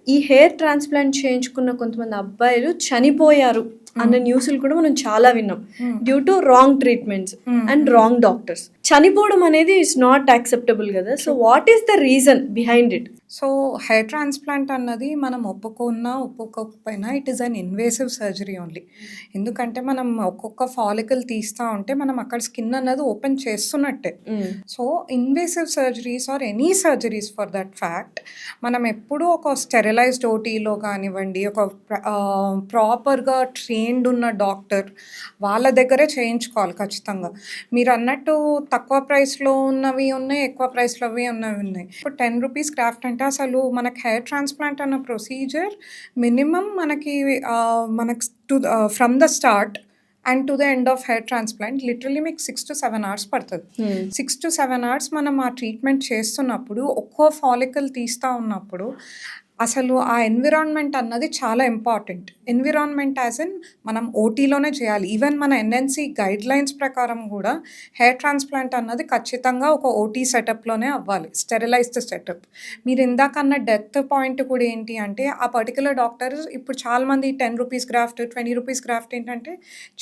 ఈ hair transplant చేయించుకున్న కొంతమంది అబ్బాయిలు చనిపోయారు అన్న న్యూస్‌లు కూడా మనం చాలా విన్నాం. Due to wrong treatments and wrong doctors. చనిపోవడం అనేది ఇస్ నాట్ యాక్సెప్టబుల్ కదా! So what is the reason behind it? So hair transplant అన్నది మనం ఒప్పుకున్నా ఒప్పుకోకపోయినా it is an invasive surgery only. ఎందుకంటే మనం ఒక్కొక్క ఫాలికల్ తీస్తూ ఉంటే మనం అక్కడ స్కిన్ అన్నది ఓపెన్ చేస్తున్నట్టే. So invasive surgeries or any surgeries for that fact మనం ఎప్పుడూ ఒక స్టెరిలైజ్డ్ ఓటీలో కానివ్వండి, ఒక ప్రాపర్గా ట్రైన్డ్ ఉన్న డాక్టర్ వాళ్ళ దగ్గరే చేయించుకోవాలి ఖచ్చితంగా. మీరు అన్నట్టు తక్కువ ప్రైస్లో ఉన్నవి ఉన్నాయి, ఎక్కువ ప్రైస్లోవి ఉన్నవి ఉన్నాయి. ఇప్పుడు 10 రూపీస్ క్రాఫ్ట్ అంటే అసలు మనకి హెయిర్ ట్రాన్స్ప్లాంట్ అన్న ప్రొసీజర్ మినిమం మనకి from the start and to the end of hair transplant literally మీకు 6 to 7 hours పడుతుంది. 6 to 7 hours మనం ఆ ట్రీట్మెంట్ చేస్తున్నప్పుడు ఒక్కో ఫాలికల్ తీస్తూ ఉన్నప్పుడు అసలు ఆ ఎన్విరాన్మెంట్ అన్నది చాలా ఇంపార్టెంట్. ఎన్విరాన్మెంట్ యాజ్ ఇన్ మనం ఓటీలోనే చేయాలి. ఈవెన్ మన ఎన్ఎన్సి గైడ్ లైన్స్ ప్రకారం కూడా హెయిర్ ట్రాన్స్ప్లాంట్ అన్నది ఖచ్చితంగా ఒక ఓటీ సెటప్లోనే అవ్వాలి, స్టెరిలైజ్డ్ సెటప్. మీరు ఇందాకన్న డెత్ పాయింట్ కూడా ఏంటి అంటే ఆ పర్టికులర్ డాక్టర్ ఇప్పుడు చాలామంది 10 రూపీస్ గ్రాఫ్ట్ 20 రూపీస్ గ్రాఫ్ట్ ఏంటంటే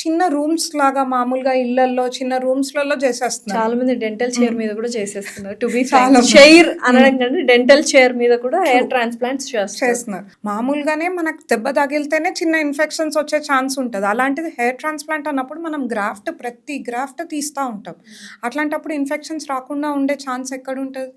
చిన్న రూమ్స్ లాగా మామూలుగా ఇళ్లల్లో చిన్న రూమ్స్లలో చేసేస్తున్నారు. చాలా మంది డెంటల్ చైర్ మీద కూడా చేసేస్తున్నారు. టు బి చైర్ అనడం కంటే డెంటల్ చైర్ మీద కూడా హెయిర్ ట్రాన్స్ప్లాంట్స్ చేస్తున్నారు. మామూలుగానే మనకు దెబ్బ తగిలితేనే చిన్న ఇన్ఫెక్షన్స్ వచ్చే ఛాన్స్ ఉంటుంది. అలాంటిది హెయిర్ ట్రాన్స్ప్లాంట్ అన్నప్పుడు మనం ప్రతి గ్రాఫ్ట్ తీస్తూ ఉంటాం. అట్లాంటప్పుడు ఇన్ఫెక్షన్స్ రాకుండా ఉండే ఛాన్స్ ఎక్కడ ఉంటుంది?